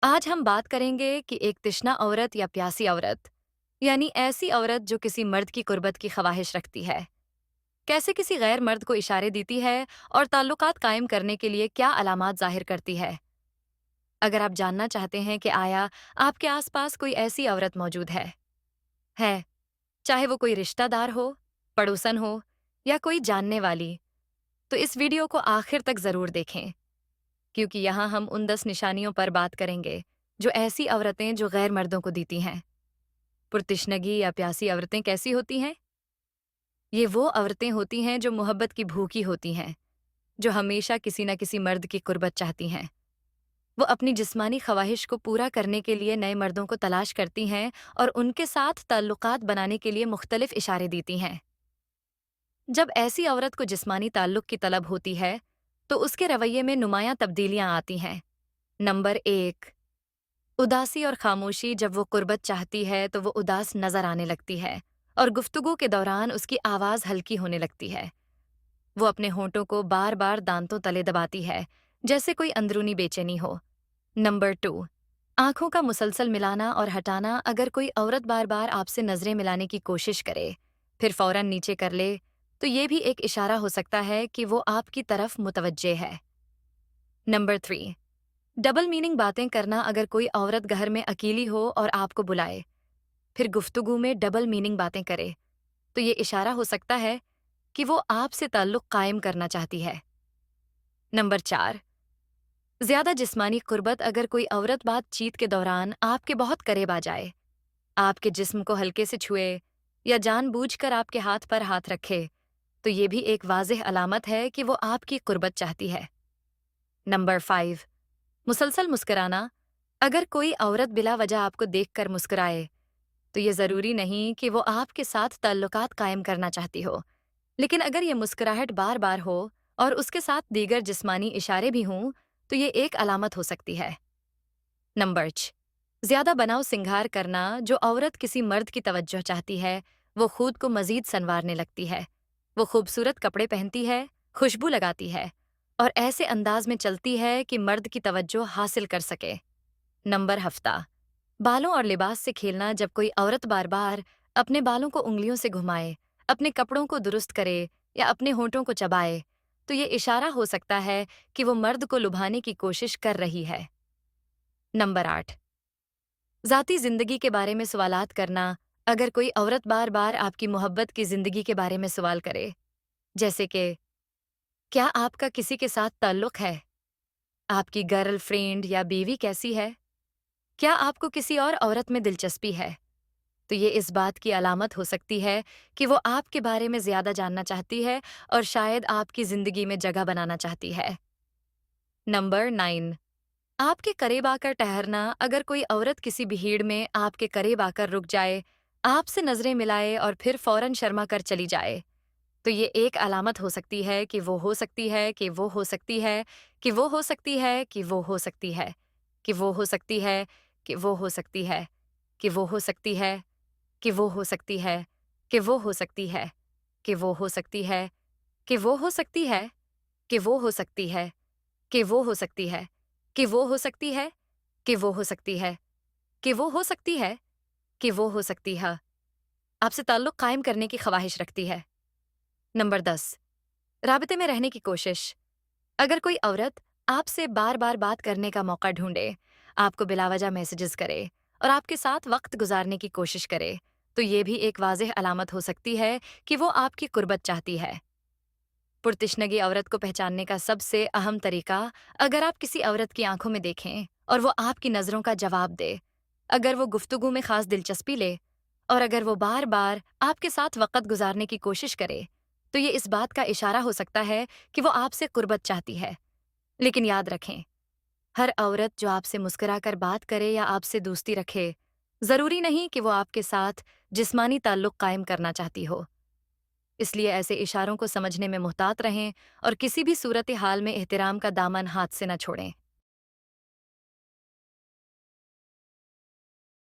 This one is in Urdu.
آج ہم بات کریں گے کہ ایک تشنہ عورت یا پیاسی عورت یعنی ایسی عورت جو کسی مرد کی قربت کی خواہش رکھتی ہے کیسے کسی غیر مرد کو اشارے دیتی ہے اور تعلقات قائم کرنے کے لیے کیا علامات ظاہر کرتی ہے۔ اگر آپ جاننا چاہتے ہیں کہ آیا آپ کے آس پاس کوئی ایسی عورت موجود ہے چاہے وہ کوئی رشتہ دار ہو، پڑوسن ہو یا کوئی جاننے والی، تو اس ویڈیو کو آخر تک ضرور دیکھیں، کیونکہ یہاں ہم ان 10 نشانیوں پر بات کریں گے جو ایسی عورتیں جو غیر مردوں کو دیتی ہیں۔ پرتشنگی یا پیاسی عورتیں کیسی ہوتی ہیں؟ یہ وہ عورتیں ہوتی ہیں جو محبت کی بھوکی ہوتی ہیں، جو ہمیشہ کسی نہ کسی مرد کی قربت چاہتی ہیں۔ وہ اپنی جسمانی خواہش کو پورا کرنے کے لیے نئے مردوں کو تلاش کرتی ہیں اور ان کے ساتھ تعلقات بنانے کے لیے مختلف اشارے دیتی ہیں۔ جب ایسی عورت کو جسمانی تعلق کی طلب ہوتی ہے تو اس کے رویے میں نمایاں تبدیلیاں آتی ہیں۔ نمبر 1، اداسی اور خاموشی۔ جب وہ قربت چاہتی ہے تو وہ اداس نظر آنے لگتی ہے اور گفتگو کے دوران اس کی آواز ہلکی ہونے لگتی ہے۔ وہ اپنے ہونٹوں کو بار بار دانتوں تلے دباتی ہے جیسے کوئی اندرونی بے چینی ہو۔ نمبر 2، آنکھوں کا مسلسل ملانا اور ہٹانا۔ اگر کوئی عورت بار بار آپ سے نظریں ملانے کی کوشش کرے پھر فوراً نیچے کر لے تو یہ بھی ایک اشارہ ہو سکتا ہے کہ وہ آپ کی طرف متوجہ ہے۔ نمبر 3، ڈبل میننگ باتیں کرنا۔ اگر کوئی عورت گھر میں اکیلی ہو اور آپ کو بلائے پھر گفتگو میں ڈبل میننگ باتیں کرے تو یہ اشارہ ہو سکتا ہے کہ وہ آپ سے تعلق قائم کرنا چاہتی ہے۔ نمبر 4، زیادہ جسمانی قربت۔ اگر کوئی عورت بات چیت کے دوران آپ کے بہت قریب آ جائے، آپ کے جسم کو ہلکے سے چھوئے یا جان بوجھ کر آپ کے ہاتھ پر ہاتھ رکھے تو یہ بھی ایک واضح علامت ہے کہ وہ آپ کی قربت چاہتی ہے۔ نمبر 5، مسلسل مسکرانا۔ اگر کوئی عورت بلا وجہ آپ کو دیکھ کر مسکرائے تو یہ ضروری نہیں کہ وہ آپ کے ساتھ تعلقات قائم کرنا چاہتی ہو، لیکن اگر یہ مسکراہٹ بار بار ہو اور اس کے ساتھ دیگر جسمانی اشارے بھی ہوں تو یہ ایک علامت ہو سکتی ہے۔ نمبر 6، زیادہ بناؤ سنگھار کرنا۔ جو عورت کسی مرد کی توجہ چاہتی ہے وہ خود کو مزید سنوارنے لگتی ہے۔ وہ خوبصورت کپڑے پہنتی ہے، خوشبو لگاتی ہے اور ایسے انداز میں چلتی ہے کہ مرد کی توجہ حاصل کر سکے۔ نمبر 7، بالوں اور لباس سے کھیلنا۔ جب کوئی عورت بار بار اپنے بالوں کو انگلیوں سے گھمائے، اپنے کپڑوں کو درست کرے یا اپنے ہونٹوں کو چبائے تو یہ اشارہ ہو سکتا ہے کہ وہ مرد کو لبھانے کی کوشش کر رہی ہے۔ نمبر 8، ذاتی زندگی کے بارے میں سوالات کرنا۔ اگر کوئی عورت بار بار آپ کی محبت کی زندگی کے بارے میں سوال کرے، جیسے کہ کیا آپ کا کسی کے ساتھ تعلق ہے؟ آپ کی گرل فرینڈ یا بیوی کیسی ہے؟ کیا آپ کو کسی اور عورت میں دلچسپی ہے؟ تو یہ اس بات کی علامت ہو سکتی ہے کہ وہ آپ کے بارے میں زیادہ جاننا چاہتی ہے اور شاید آپ کی زندگی میں جگہ بنانا چاہتی ہے۔ نمبر 9، آپ کے قریب آ کر ٹہرنا۔ اگر کوئی عورت کسی بھیڑ میں آپ کے قریب آ کر رک جائے، آپ سے نظریں ملائے اور پھر فوراً شرما کر چلی جائے تو یہ ایک علامت ہو سکتی ہے کہ وہ ہو سکتی ہے کہ وہ ہو سکتی ہے کہ وہ ہو سکتی ہے کہ وہ ہو سکتی ہے کہ وہ ہو سکتی ہے کہ وہ ہو سکتی ہے کہ وہ ہو سکتی ہے کہ وہ ہو سکتی ہے کہ وہ ہو سکتی ہے کہ وہ ہو سکتی ہے کہ وہ ہو سکتی ہے کہ وہ ہو سکتی ہے کہ وہ ہو سکتی ہے کہ وہ ہو سکتی ہے کہ وہ ہو سکتی ہے کہ وہ ہو سکتی ہے کہ وہ ہو سکتی ہے آپ سے تعلق قائم کرنے کی خواہش رکھتی ہے۔ نمبر 10، رابطے میں رہنے کی کوشش۔ اگر کوئی عورت آپ سے بار بار بات کرنے کا موقع ڈھونڈے، آپ کو بلا وجہ میسجز کرے اور آپ کے ساتھ وقت گزارنے کی کوشش کرے تو یہ بھی ایک واضح علامت ہو سکتی ہے کہ وہ آپ کی قربت چاہتی ہے۔ پرتشنگی عورت کو پہچاننے کا سب سے اہم طریقہ، اگر آپ کسی عورت کی آنکھوں میں دیکھیں اور وہ آپ کی نظروں کا جواب دے، اگر وہ گفتگو میں خاص دلچسپی لے اور اگر وہ بار بار آپ کے ساتھ وقت گزارنے کی کوشش کرے تو یہ اس بات کا اشارہ ہو سکتا ہے کہ وہ آپ سے قربت چاہتی ہے۔ لیکن یاد رکھیں، ہر عورت جو آپ سے مسکرا کر بات کرے یا آپ سے دوستی رکھے، ضروری نہیں کہ وہ آپ کے ساتھ جسمانی تعلق قائم کرنا چاہتی ہو۔ اس لیے ایسے اشاروں کو سمجھنے میں محتاط رہیں اور کسی بھی صورتحال میں احترام کا دامن ہاتھ سے نہ چھوڑیں۔